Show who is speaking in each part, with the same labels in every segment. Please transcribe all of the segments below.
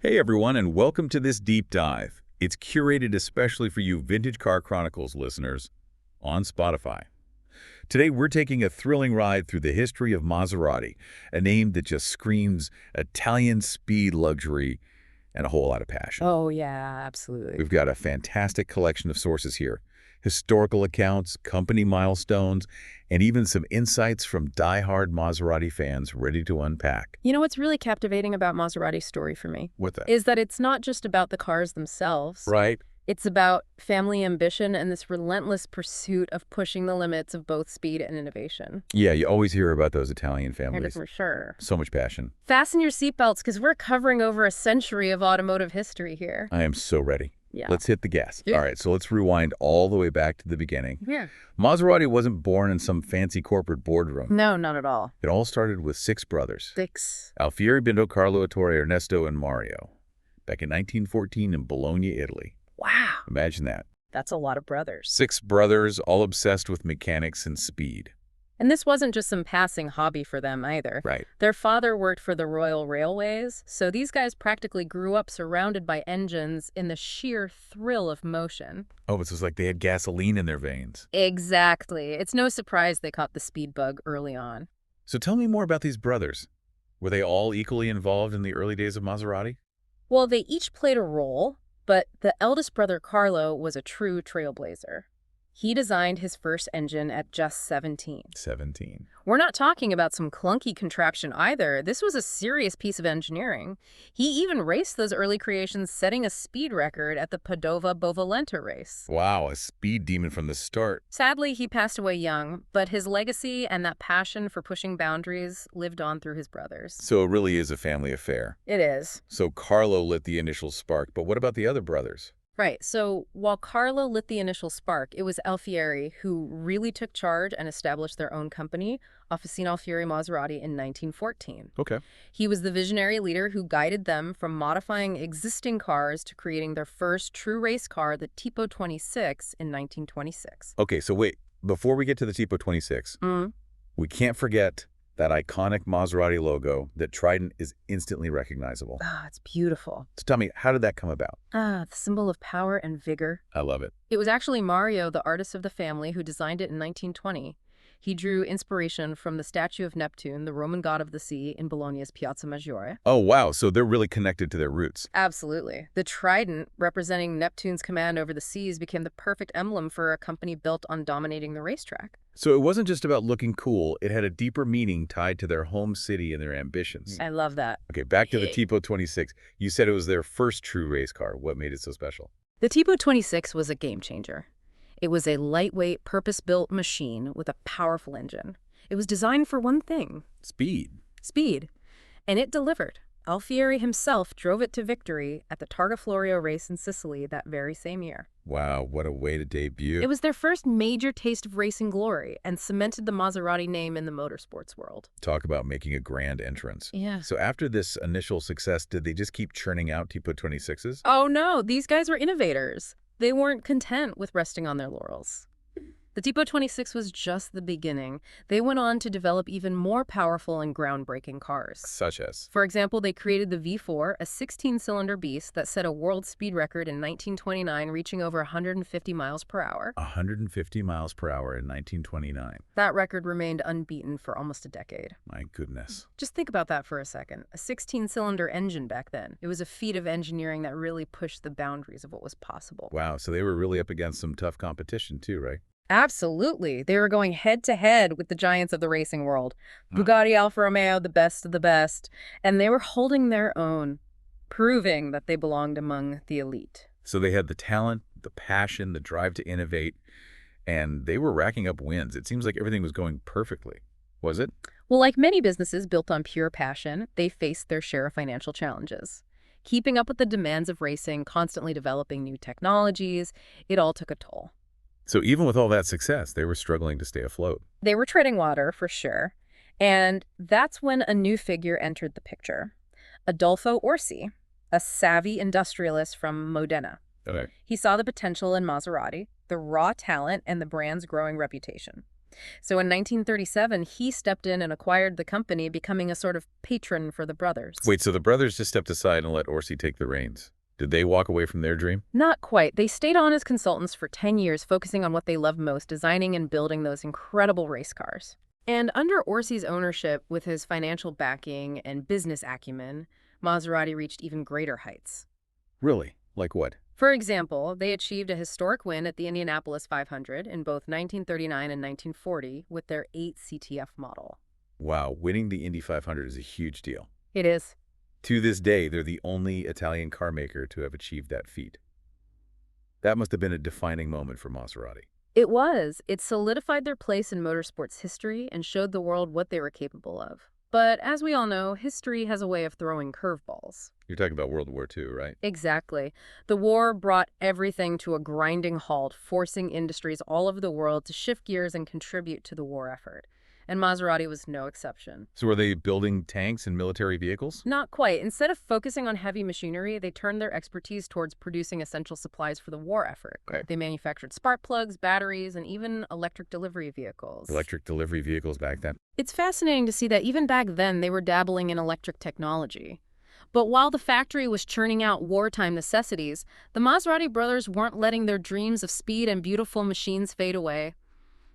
Speaker 1: Hey everyone, and welcome to this deep dive. It's curated especially for you Vintage Car Chronicles listeners on Spotify. Today we're taking a thrilling ride through the history of Maserati, a name that just screams Italian speed luxury and a whole lot of passion.
Speaker 2: Oh, yeah, absolutely.
Speaker 1: We've got a fantastic collection of sources here. Historical accounts, company milestones, and even some insights from die-hard Maserati fans ready to unpack.
Speaker 2: You know what's really captivating about Maserati's story for me?
Speaker 1: What's that?
Speaker 2: Is that it's not just about the cars themselves.
Speaker 1: Right?
Speaker 2: It's about family ambition and this relentless pursuit of pushing the limits of both speed and innovation.
Speaker 1: Yeah, you always hear about those Italian
Speaker 2: Heard it
Speaker 1: families.
Speaker 2: for sure.
Speaker 1: So much passion.
Speaker 2: Fasten your seatbelts because we're covering over a century of automotive history here.
Speaker 1: I am so ready.
Speaker 2: Yeah.
Speaker 1: Let's hit the gas.
Speaker 2: Yeah.
Speaker 1: All right, so let's rewind all the way back to the beginning.
Speaker 2: Yeah.
Speaker 1: Maserati wasn't born in some fancy corporate boardroom.
Speaker 2: No, not at all.
Speaker 1: It all started with 6 brothers.
Speaker 2: 6.
Speaker 1: Alfieri, Bindo, Carlo, Ettore, Ernesto, and Mario. Back in 1914 in Bologna, Italy.
Speaker 2: Wow.
Speaker 1: Imagine that.
Speaker 2: That's a lot of brothers.
Speaker 1: 6 brothers, all obsessed with mechanics and speed.
Speaker 2: And this wasn't just some passing hobby for them either.
Speaker 1: Right.
Speaker 2: Their father worked for the Royal Railways, so these guys practically grew up surrounded by engines in the sheer thrill of motion.
Speaker 1: Oh, it's just like they had gasoline in their veins.
Speaker 2: Exactly. It's no surprise they caught the speed bug early on.
Speaker 1: So tell me more about these brothers. Were they all equally involved in the early days of Maserati?
Speaker 2: Well, they each played a role, but the eldest brother Carlo was a true trailblazer. He designed his first engine at just 17.
Speaker 1: 17.
Speaker 2: We're not talking about some clunky contraption either. This was a serious piece of engineering. He even raced those early creations, setting a speed record at the Padova-Bovalenta race.
Speaker 1: Wow, a speed demon from the start.
Speaker 2: Sadly, he passed away young, but his legacy and that passion for pushing boundaries lived on through his brothers.
Speaker 1: So it really is a family affair.
Speaker 2: It is.
Speaker 1: So Carlo lit the initial spark, but what about the other brothers?
Speaker 2: Right, so while Carlo lit the initial spark, it was Alfieri who really took charge and established their own company, Officina Alfieri Maserati, in 1914.
Speaker 1: Okay.
Speaker 2: He was the visionary leader who guided them from modifying existing cars to creating their first true race car, the Tipo 26, in 1926.
Speaker 1: Okay, so wait, before we get to the Tipo 26, we can't forget that iconic Maserati logo that Trident is instantly recognizable.
Speaker 2: Ah, it's beautiful.
Speaker 1: So tell me, how did that come about?
Speaker 2: Ah, the symbol of power and vigor.
Speaker 1: I love it.
Speaker 2: It was actually Mario, the artist of the family, who designed it in 1920. He drew inspiration from the statue of Neptune, the Roman god of the sea, in Bologna's Piazza Maggiore.
Speaker 1: Oh, wow, so they're really connected to their roots.
Speaker 2: Absolutely. The trident, representing Neptune's command over the seas, became the perfect emblem for a company built on dominating the racetrack.
Speaker 1: So it wasn't just about looking cool, it had a deeper meaning tied to their home city and their ambitions.
Speaker 2: I love that.
Speaker 1: Okay, back to the Tipo 26. You said it was their first true race car. What made it so special?
Speaker 2: The Tipo 26 was a game changer. It was a lightweight, purpose-built machine with a powerful engine. It was designed for one thing.
Speaker 1: Speed.
Speaker 2: Speed. And it delivered. Alfieri himself drove it to victory at the Targa Florio race in Sicily that very same year.
Speaker 1: Wow, what a way to debut.
Speaker 2: It was their first major taste of racing glory and cemented the Maserati name in the motorsports world.
Speaker 1: Talk about making a grand entrance.
Speaker 2: Yeah.
Speaker 1: So after this initial success, did they just keep churning out Tipo 26s?
Speaker 2: Oh no, these guys were innovators. They weren't content with resting on their laurels. The Tipo 26 was just the beginning. They went on to develop even more powerful and groundbreaking cars.
Speaker 1: Such as?
Speaker 2: For example, they created the V4, a 16-cylinder beast that set a world speed record in 1929, reaching over 150 miles per hour.
Speaker 1: 150 miles per hour in 1929.
Speaker 2: That record remained unbeaten for almost a decade.
Speaker 1: My goodness.
Speaker 2: Just think about that for a second. A 16-cylinder engine back then. It was a feat of engineering that really pushed the boundaries of what was possible.
Speaker 1: Wow, so they were really up against some tough competition too, right?
Speaker 2: Absolutely. They were going head-to-head with the giants of the racing world. Bugatti, Alfa Romeo, the best of the best. And they were holding their own, proving that they belonged among the elite.
Speaker 1: So they had the talent, the passion, the drive to innovate, and they were racking up wins. It seems like everything was going perfectly. Was it?
Speaker 2: Well, like many businesses built on pure passion, they faced their share of financial challenges. Keeping up with the demands of racing, constantly developing new technologies, it all took a toll.
Speaker 1: So even with all that success, they were struggling to stay afloat.
Speaker 2: They were treading water, for sure. And that's when a new figure entered the picture. Adolfo Orsi, a savvy industrialist from Modena.
Speaker 1: Okay.
Speaker 2: He saw the potential in Maserati, the raw talent, and the brand's growing reputation. So in 1937, he stepped in and acquired the company, becoming a sort of patron for the brothers.
Speaker 1: Wait, so the brothers just stepped aside and let Orsi take the reins. Did they walk away from their dream?
Speaker 2: Not quite. They stayed on as consultants for 10 years, focusing on what they loved most, designing and building those incredible race cars. And under Orsi's ownership, with his financial backing and business acumen, Maserati reached even greater heights.
Speaker 1: Really? Like what?
Speaker 2: For example, they achieved a historic win at the Indianapolis 500 in both 1939 and 1940 with their 8 CTF model.
Speaker 1: Wow, winning the Indy 500 is a huge deal.
Speaker 2: It is.
Speaker 1: To this day, they're the only Italian car maker to have achieved that feat. That must have been a defining moment for Maserati.
Speaker 2: It was. It solidified their place in motorsports history and showed the world what they were capable of. But as we all know, history has a way of throwing curveballs.
Speaker 1: You're talking about World War II, right?
Speaker 2: Exactly. The war brought everything to a grinding halt, forcing industries all over the world to shift gears and contribute to the war effort. And Maserati was no exception.
Speaker 1: So were they building tanks and military vehicles?
Speaker 2: Not quite. Instead of focusing on heavy machinery, they turned their expertise towards producing essential supplies for the war effort.
Speaker 1: Okay.
Speaker 2: They manufactured spark plugs, batteries, and even electric delivery vehicles.
Speaker 1: Electric delivery vehicles back then?
Speaker 2: It's fascinating to see that even back then, they were dabbling in electric technology. But while the factory was churning out wartime necessities, the Maserati brothers weren't letting their dreams of speed and beautiful machines fade away.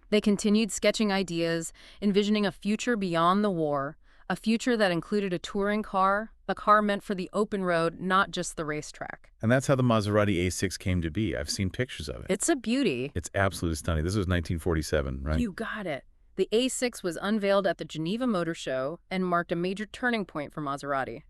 Speaker 2: They continued sketching ideas, envisioning a future beyond the war, a future that included a touring car, a car meant for the open road, not just the racetrack.
Speaker 1: And that's how the Maserati A6 came to be. I've seen pictures of it.
Speaker 2: It's a beauty.
Speaker 1: It's absolutely stunning. This was 1947, right?
Speaker 2: You got it. The A6 was unveiled at the Geneva Motor Show and marked a major turning point for Maserati.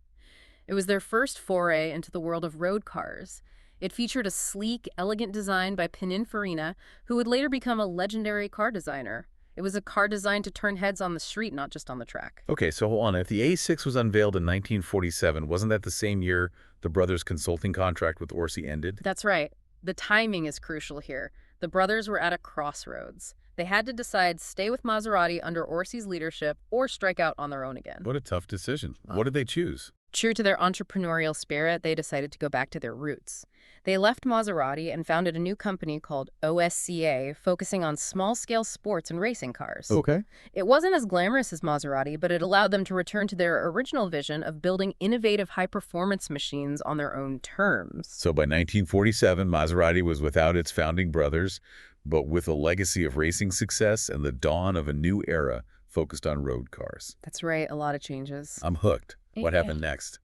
Speaker 2: It was their first foray into the world of road cars. It featured a sleek, elegant design by Pininfarina, who would later become a legendary car designer. It was a car designed to turn heads on the street, not just on the track.
Speaker 1: Okay, so hold on. If the A6 was unveiled in 1947, wasn't that the same year the brothers' consulting contract with Orsi ended?
Speaker 2: That's right. The timing is crucial here. The brothers were at a crossroads. They had to decide stay with Maserati under Orsi's leadership or strike out on their own again.
Speaker 1: What a tough decision. What did they choose?
Speaker 2: True to their entrepreneurial spirit, they decided to go back to their roots. They left Maserati and founded a new company called OSCA, focusing on small-scale sports and racing cars.
Speaker 1: Okay.
Speaker 2: It wasn't as glamorous as Maserati, but it allowed them to return to their original vision of building innovative high-performance machines on their own terms.
Speaker 1: So by 1947, Maserati was without its founding brothers, but with a legacy of racing success and the dawn of a new era focused on road cars.
Speaker 2: That's right, a lot of changes.
Speaker 1: I'm hooked. What
Speaker 2: Yeah.
Speaker 1: happened next?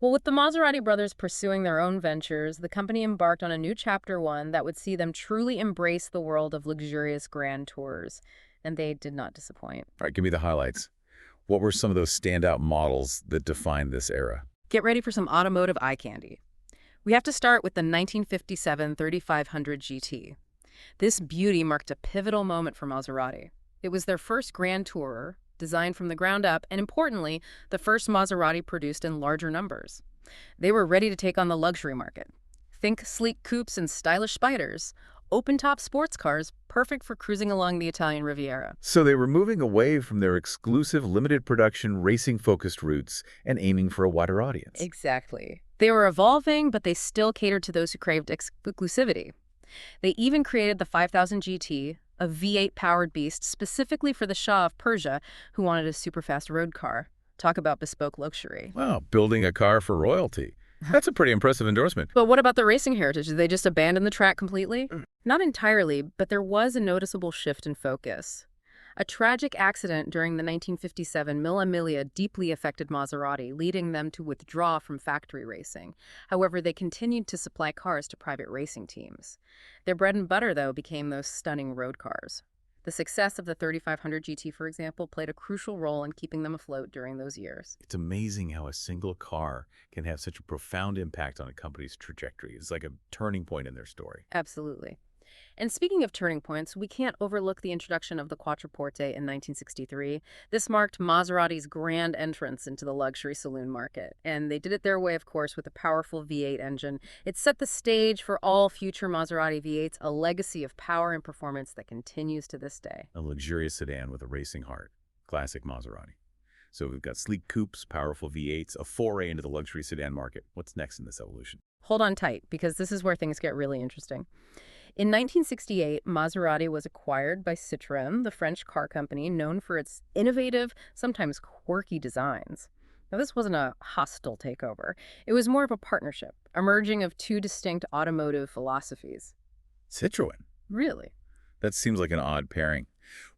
Speaker 2: Well, with the Maserati brothers pursuing their own ventures, the company embarked on a new chapter one that would see them truly embrace the world of luxurious grand tours. And they did not disappoint.
Speaker 1: All right, give me the highlights. What were some of those standout models that defined this era?
Speaker 2: Get ready for some automotive eye candy. We have to start with the 1957 3500 GT. This beauty marked a pivotal moment for Maserati. It was their first grand tourer, designed from the ground up, and importantly, the first Maserati produced in larger numbers. They were ready to take on the luxury market. Think sleek coupes and stylish spiders, open-top sports cars, perfect for cruising along the Italian Riviera.
Speaker 1: So they were moving away from their exclusive limited production racing-focused roots and aiming for a wider audience.
Speaker 2: Exactly. They were evolving, but they still catered to those who craved exclusivity. They even created the 5000 GT, a V8-powered beast specifically for the Shah of Persia, who wanted a super-fast road car. Talk about bespoke luxury.
Speaker 1: Wow, building a car for royalty. That's a pretty impressive endorsement.
Speaker 2: But what about the racing heritage? Did they just abandon the track completely? Not entirely, but there was a noticeable shift in focus. A tragic accident during the 1957 Mille Miglia deeply affected Maserati, leading them to withdraw from factory racing. However, they continued to supply cars to private racing teams. Their bread and butter, though, became those stunning road cars. The success of the 3500 GT, for example, played a crucial role in keeping them afloat during those years.
Speaker 1: It's amazing how a single car can have such a profound impact on a company's trajectory. It's like a turning point in their story.
Speaker 2: Absolutely. And speaking of turning points, we can't overlook the introduction of the Quattroporte in 1963. This marked Maserati's grand entrance into the luxury saloon market. And they did it their way, of course, with a powerful V8 engine. It set the stage for all future Maserati V8s, a legacy of power and performance that continues to this day.
Speaker 1: A luxurious sedan with a racing heart. Classic Maserati. So we've got sleek coupes, powerful V8s, a foray into the luxury sedan market. What's next in this evolution?
Speaker 2: Hold on tight, because this is where things get really interesting. In 1968, Maserati was acquired by Citroën, the French car company known for its innovative, sometimes quirky designs. Now, this wasn't a hostile takeover. It was more of a partnership, a merging of two distinct automotive philosophies.
Speaker 1: Citroën.
Speaker 2: Really?
Speaker 1: That seems like an odd pairing.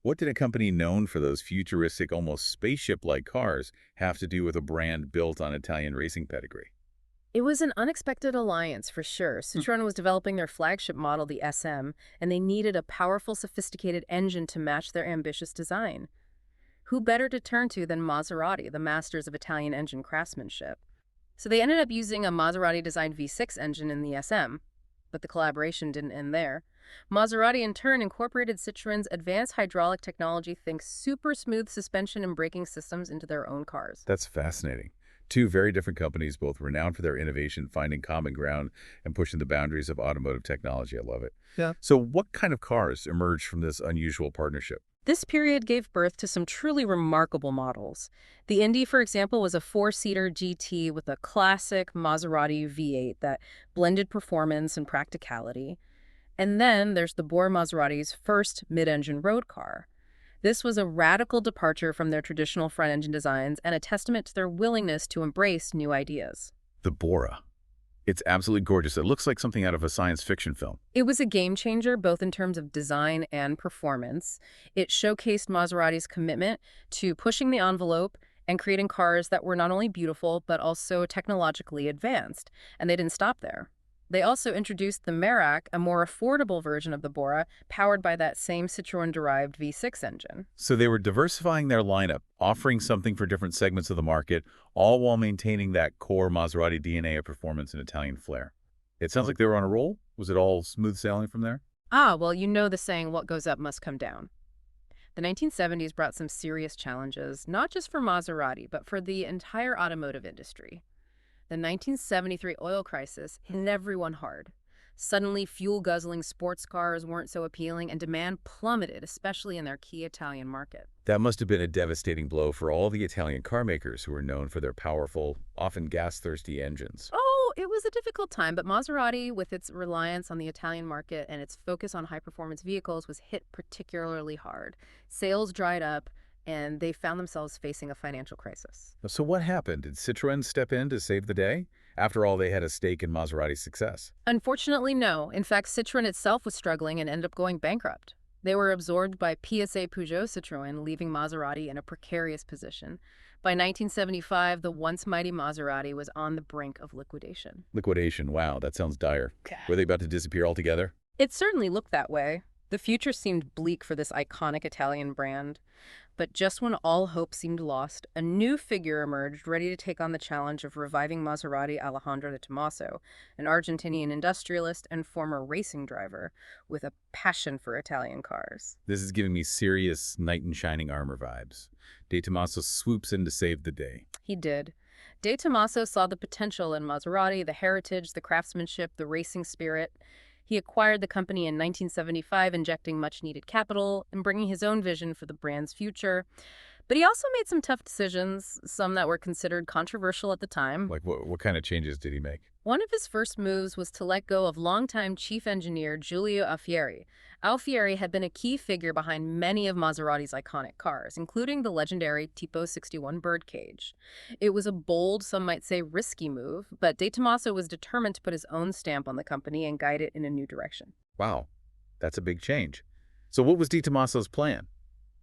Speaker 1: What did a company known for those futuristic, almost spaceship-like cars have to do with a brand built on Italian racing pedigree?
Speaker 2: It was an unexpected alliance for sure. Citroën was developing their flagship model, the SM, and they needed a powerful, sophisticated engine to match their ambitious design. Who better to turn to than Maserati, the masters of Italian engine craftsmanship? So they ended up using a Maserati-designed V6 engine in the SM, but the collaboration didn't end there. Maserati, in turn, incorporated Citroën's advanced hydraulic technology, think super smooth suspension and braking systems, into their own cars.
Speaker 1: That's fascinating. Two very different companies, both renowned for their innovation, finding common ground, and pushing the boundaries of automotive technology. I love it.
Speaker 2: Yeah.
Speaker 1: So what kind of cars emerged from this unusual partnership?
Speaker 2: This period gave birth to some truly remarkable models. The Indy, for example, was a four-seater GT with a classic Maserati V8 that blended performance and practicality. And then there's the Bora Maserati's first mid-engine road car. This was a radical departure from their traditional front-engine designs and a testament to their willingness to embrace new ideas.
Speaker 1: The Bora. It's absolutely gorgeous. It looks like something out of a science fiction film.
Speaker 2: It was a game changer both in terms of design and performance. It showcased Maserati's commitment to pushing the envelope and creating cars that were not only beautiful but also technologically advanced. And they didn't stop there. They also introduced the Merak, a more affordable version of the Bora, powered by that same Citroën-derived V6 engine.
Speaker 1: So they were diversifying their lineup, offering something for different segments of the market, all while maintaining that core Maserati DNA of performance and Italian flair. It sounds like they were on a roll. Was it all smooth sailing from there?
Speaker 2: Well, you know the saying, what goes up must come down. The 1970s brought some serious challenges, not just for Maserati, but for the entire automotive industry. The 1973 oil crisis hit everyone hard. Suddenly, fuel-guzzling sports cars weren't so appealing, and demand plummeted, especially in their key Italian market.
Speaker 1: That must have been a devastating blow for all the Italian car makers who were known for their powerful, often gas-thirsty engines.
Speaker 2: Oh, it was a difficult time, but Maserati, with its reliance on the Italian market and its focus on high-performance vehicles, was hit particularly hard. Sales dried up, and they found themselves facing a financial crisis.
Speaker 1: So what happened? Did Citroën step in to save the day? After all, they had a stake in Maserati's success.
Speaker 2: Unfortunately, no. In fact, Citroën itself was struggling and ended up going bankrupt. They were absorbed by PSA Peugeot Citroën, leaving Maserati in a precarious position. By 1975, the once mighty Maserati was on the brink of liquidation.
Speaker 1: Liquidation, wow, that sounds dire. Were they about to disappear altogether?
Speaker 2: It certainly looked that way. The future seemed bleak for this iconic Italian brand. But just when all hope seemed lost, a new figure emerged ready to take on the challenge of reviving Maserati. Alejandro de Tomaso, an Argentinian industrialist and former racing driver with a passion for Italian cars.
Speaker 1: This is giving me serious knight in shining armor vibes. De Tomaso swoops in to save the day.
Speaker 2: He did. De Tomaso saw the potential in Maserati, the heritage, the craftsmanship, the racing spirit. He acquired the company in 1975, injecting much-needed capital and bringing his own vision for the brand's future. But he also made some tough decisions, some that were considered controversial at the time.
Speaker 1: Like what kind of changes did he make?
Speaker 2: One of his first moves was to let go of longtime chief engineer Giulio Alfieri. Alfieri had been a key figure behind many of Maserati's iconic cars, including the legendary Tipo 61 birdcage. It was a bold, some might say risky move, but De Tomaso was determined to put his own stamp on the company and guide it in a new direction.
Speaker 1: Wow, that's a big change. So what was De Tomaso's plan?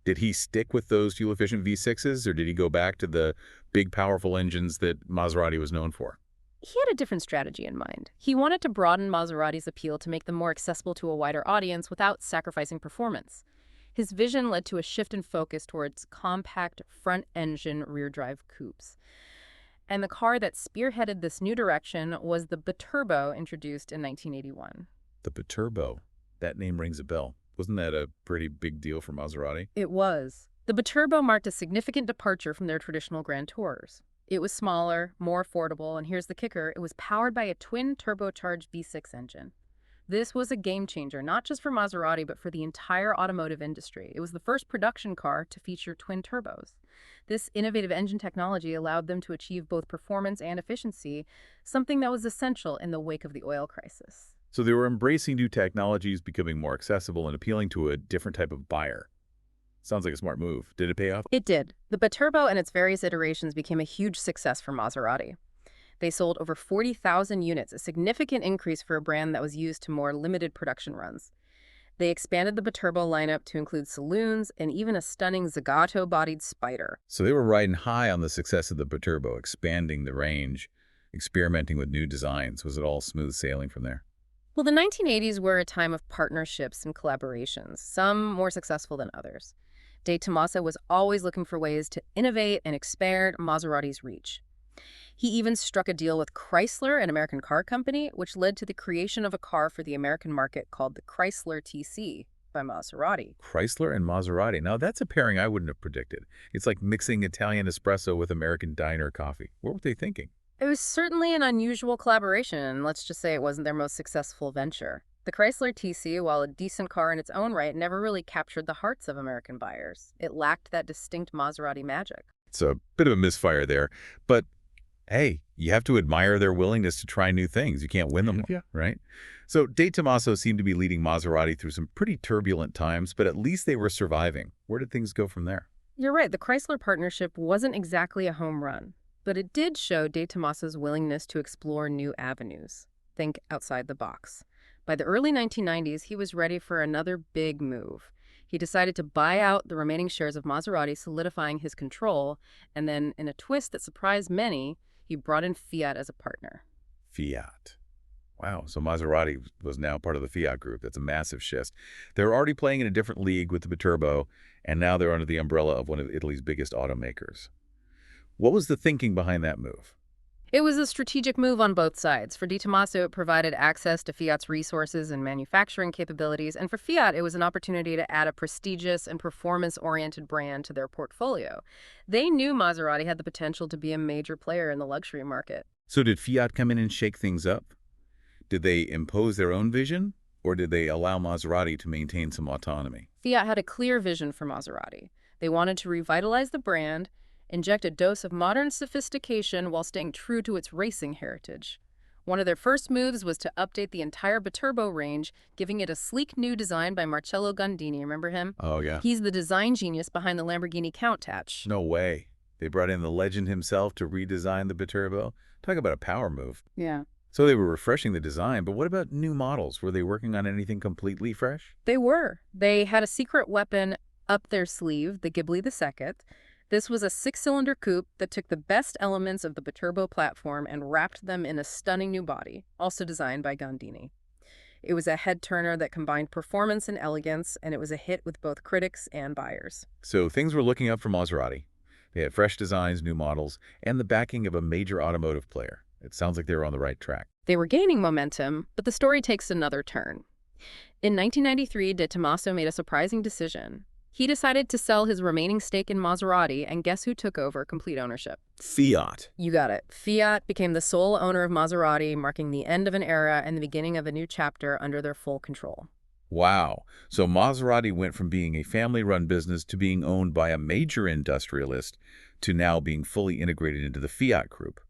Speaker 1: Did he stick with those fuel-efficient V6s, or did he go back to the big, powerful engines that Maserati was known for?
Speaker 2: He had a different strategy in mind. He wanted to broaden Maserati's appeal to make them more accessible to a wider audience without sacrificing performance. His vision led to a shift in focus towards compact front-engine rear-drive coupes. And the car that spearheaded this new direction was the Biturbo, introduced in 1981.
Speaker 1: The Biturbo. That name rings a bell. Wasn't that a pretty big deal for Maserati?
Speaker 2: It was. The Biturbo marked a significant departure from their traditional Grand Tours. It was smaller, more affordable, and here's the kicker, it was powered by a twin-turbocharged V6 engine. This was a game-changer, not just for Maserati, but for the entire automotive industry. It was the first production car to feature twin turbos. This innovative engine technology allowed them to achieve both performance and efficiency, something that was essential in the wake of the oil crisis.
Speaker 1: So they were embracing new technologies, becoming more accessible and appealing to a different type of buyer. Sounds like a smart move. Did it pay off?
Speaker 2: It did. The Viterbo and its various iterations became a huge success for Maserati. They sold over 40,000 units, a significant increase for a brand that was used to more limited production runs. They expanded the Viterbo lineup to include saloons and even a stunning Zagato-bodied Spider.
Speaker 1: So they were riding high on the success of the Viterbo, expanding the range, experimenting with new designs. Was it all smooth sailing from there?
Speaker 2: Well, the 1980s were a time of partnerships and collaborations, some more successful than others. De Tomaso was always looking for ways to innovate and expand Maserati's reach. He even struck a deal with Chrysler, an American car company, which led to the creation of a car for the American market called the Chrysler TC by Maserati.
Speaker 1: Chrysler and Maserati. Now, that's a pairing I wouldn't have predicted. It's like mixing Italian espresso with American diner coffee. What were they thinking?
Speaker 2: It was certainly an unusual collaboration, and let's just say it wasn't their most successful venture. The Chrysler TC, while a decent car in its own right, never really captured the hearts of American buyers. It lacked that distinct Maserati magic.
Speaker 1: It's a bit of a misfire there, but hey, you have to admire their willingness to try new things. You can't win them, right? So De Tomaso seemed to be leading Maserati through some pretty turbulent times, but at least they were surviving. Where did things go from there?
Speaker 2: You're right, the Chrysler partnership wasn't exactly a home run, but it did show De Tomaso's willingness to explore new avenues. Think outside the box. By the early 1990s, he was ready for another big move. He decided to buy out the remaining shares of Maserati, solidifying his control, and then, in a twist that surprised many, he brought in Fiat as a partner.
Speaker 1: Fiat. Wow, so Maserati was now part of the Fiat group. That's a massive shift. They were already playing in a different league with the Viterbo, and now they're under the umbrella of one of Italy's biggest automakers. What was the thinking behind that move?
Speaker 2: It was a strategic move on both sides. For De Tomaso, it provided access to Fiat's resources and manufacturing capabilities, and for Fiat, it was an opportunity to add a prestigious and performance-oriented brand to their portfolio. They knew Maserati had the potential to be a major player in the luxury market.
Speaker 1: So did Fiat come in and shake things up? Did they impose their own vision, or did they allow Maserati to maintain some autonomy?
Speaker 2: Fiat had a clear vision for Maserati. They wanted to revitalize the brand, inject a dose of modern sophistication while staying true to its racing heritage. One of their first moves was to update the entire Viterbo range, giving it a sleek new design by Marcello Gandini. Remember him?
Speaker 1: Oh, yeah.
Speaker 2: He's the design genius behind the Lamborghini Countach.
Speaker 1: No way. They brought in the legend himself to redesign the Viterbo. Talk about a power move.
Speaker 2: Yeah.
Speaker 1: So they were refreshing the design, but what about new models? Were they working on anything completely fresh?
Speaker 2: They were. They had a secret weapon up their sleeve, the Ghibli II. This was a six-cylinder coupe that took the best elements of the Viterbo platform and wrapped them in a stunning new body, also designed by Gandini. It was a head-turner that combined performance and elegance, and it was a hit with both critics and buyers.
Speaker 1: So things were looking up for Maserati. They had fresh designs, new models, and the backing of a major automotive player. It sounds like they were on the right track.
Speaker 2: They were gaining momentum, but the story takes another turn. In 1993, De Tomaso made a surprising decision. He decided to sell his remaining stake in Maserati, and guess who took over complete ownership?
Speaker 1: Fiat.
Speaker 2: You got it. Fiat became the sole owner of Maserati, marking the end of an era and the beginning of a new chapter under their full control.
Speaker 1: Wow. So Maserati went from being a family-run business to being owned by a major industrialist to now being fully integrated into the Fiat group.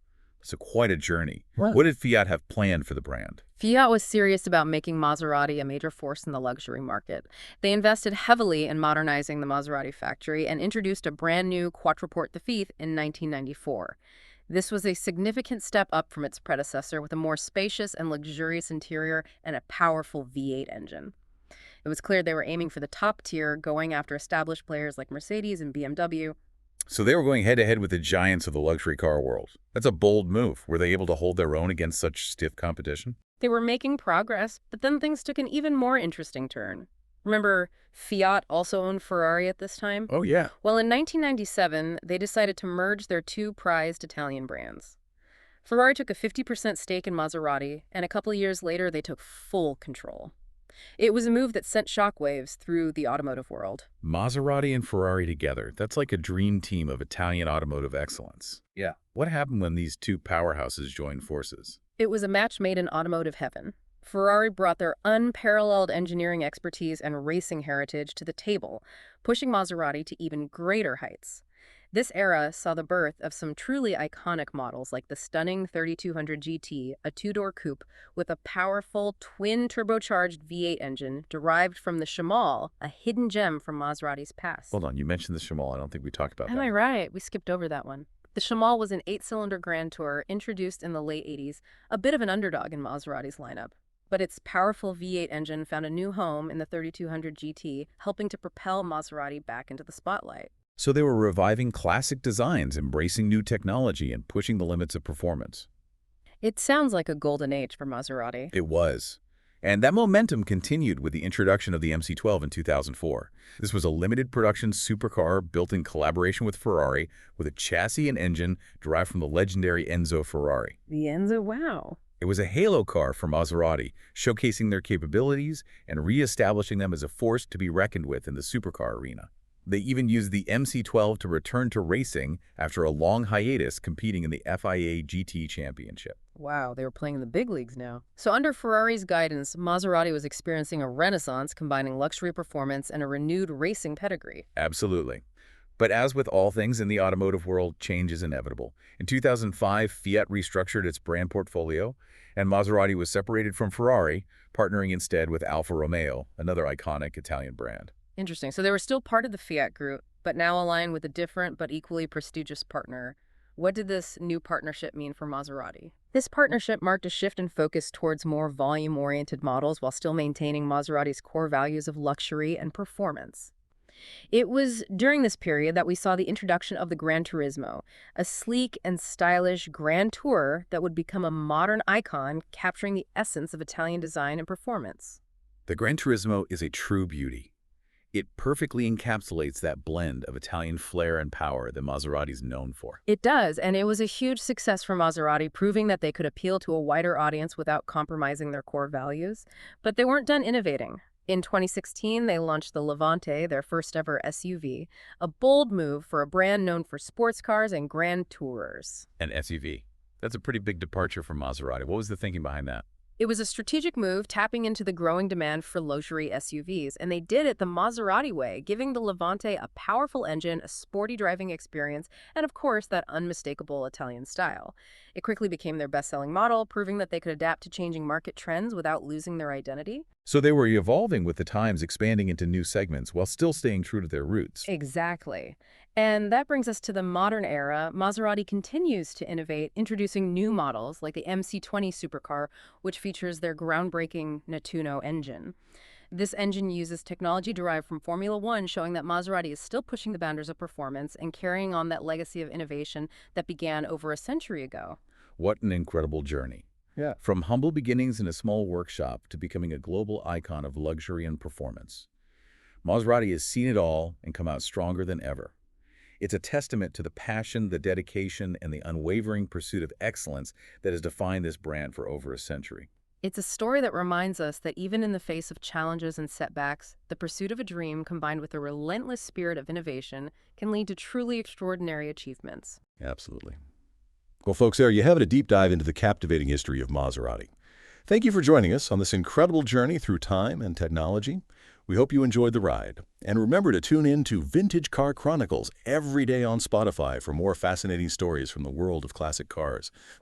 Speaker 1: So quite a journey.
Speaker 2: Right.
Speaker 1: What did Fiat have planned for the brand?
Speaker 2: Fiat was serious about making Maserati a major force in the luxury market. They invested heavily in modernizing the Maserati factory and introduced a brand new Quattroporte the Feat in 1994. This was a significant step up from its predecessor with a more spacious and luxurious interior and a powerful V8 engine. It was clear they were aiming for the top tier, going after established players like Mercedes and BMW.
Speaker 1: So they were going head-to-head with the giants of the luxury car world. That's a bold move. Were they able to hold their own against such stiff competition?
Speaker 2: They were making progress, but then things took an even more interesting turn. Remember, Fiat also owned Ferrari at this time?
Speaker 1: Oh, yeah.
Speaker 2: Well, in 1997, they decided to merge their two prized Italian brands. Ferrari took a 50% stake in Maserati, and a couple of years later, they took full control. It was a move that sent shockwaves through the automotive world.
Speaker 1: Maserati and Ferrari together. That's like a dream team of Italian automotive excellence. Yeah. What happened when these two powerhouses joined forces?
Speaker 2: It was a match made in automotive heaven. Ferrari brought their unparalleled engineering expertise and racing heritage to the table, pushing Maserati to even greater heights. This era saw the birth of some truly iconic models like the stunning 3200 GT, a two-door coupe with a powerful twin-turbocharged V8 engine derived from the Shamal, a hidden gem from Maserati's past.
Speaker 1: Hold on, you mentioned the Shamal. I don't think we talked about
Speaker 2: Am
Speaker 1: that.
Speaker 2: I right? We skipped over that one. The Shamal was an 8-cylinder Grand Tourer introduced in the late 80s, a bit of an underdog in Maserati's lineup. But its powerful V8 engine found a new home in the 3200 GT, helping to propel Maserati back into the spotlight.
Speaker 1: So they were reviving classic designs, embracing new technology, and pushing the limits of performance.
Speaker 2: It sounds like a golden age for Maserati.
Speaker 1: It was. And that momentum continued with the introduction of the MC12 in 2004. This was a limited production supercar built in collaboration with Ferrari, with a chassis and engine derived from the legendary Enzo Ferrari.
Speaker 2: The Enzo, wow.
Speaker 1: It was a halo car for Maserati, showcasing their capabilities and re-establishing them as a force to be reckoned with in the supercar arena. They even used the MC12 to return to racing after a long hiatus competing in the FIA GT Championship.
Speaker 2: Wow, they were playing in the big leagues now. So under Ferrari's guidance, Maserati was experiencing a renaissance combining luxury performance and a renewed racing pedigree.
Speaker 1: Absolutely. But as with all things in the automotive world, change is inevitable. In 2005, Fiat restructured its brand portfolio, and Maserati was separated from Ferrari, partnering instead with Alfa Romeo, another iconic Italian brand.
Speaker 2: Interesting. So they were still part of the Fiat group, but now aligned with a different but equally prestigious partner. What did this new partnership mean for Maserati? This partnership marked a shift in focus towards more volume-oriented models while still maintaining Maserati's core values of luxury and performance. It was during this period that we saw the introduction of the Gran Turismo, a sleek and stylish Grand Tourer that would become a modern icon capturing the essence of Italian design and performance.
Speaker 1: The Gran Turismo is a true beauty. It perfectly encapsulates that blend of Italian flair and power that Maserati's known for.
Speaker 2: It does, and it was a huge success for Maserati, proving that they could appeal to a wider audience without compromising their core values. But they weren't done innovating. In 2016, they launched the Levante, their first-ever SUV, a bold move for a brand known for sports cars and Grand Tourers.
Speaker 1: An SUV. That's a pretty big departure from Maserati. What was the thinking behind that?
Speaker 2: It was a strategic move tapping into the growing demand for luxury SUVs, and they did it the Maserati way, giving the Levante a powerful engine, a sporty driving experience, and of course, that unmistakable Italian style. It quickly became their best-selling model, proving that they could adapt to changing market trends without losing their identity.
Speaker 1: So they were evolving with the times, expanding into new segments while still staying true to their roots.
Speaker 2: Exactly. And that brings us to the modern era. Maserati continues to innovate, introducing new models like the MC20 supercar, which features their groundbreaking Nettuno engine. This engine uses technology derived from Formula One, showing that Maserati is still pushing the boundaries of performance and carrying on that legacy of innovation that began over a century ago.
Speaker 1: What an incredible journey.
Speaker 3: Yeah.
Speaker 1: From humble beginnings in a small workshop to becoming a global icon of luxury and performance. Maserati has seen it all and come out stronger than ever. It's a testament to the passion, the dedication, and the unwavering pursuit of excellence that has defined this brand for over a century.
Speaker 2: It's a story that reminds us that even in the face of challenges and setbacks, the pursuit of a dream combined with a relentless spirit of innovation can lead to truly extraordinary achievements.
Speaker 3: Absolutely. Well, folks, there you have it, a deep dive into the captivating history of Maserati. Thank you for joining us on this incredible journey through time and technology. We hope you enjoyed the ride. And remember to tune in to Vintage Car Chronicles every day on Spotify for more fascinating stories from the world of classic cars.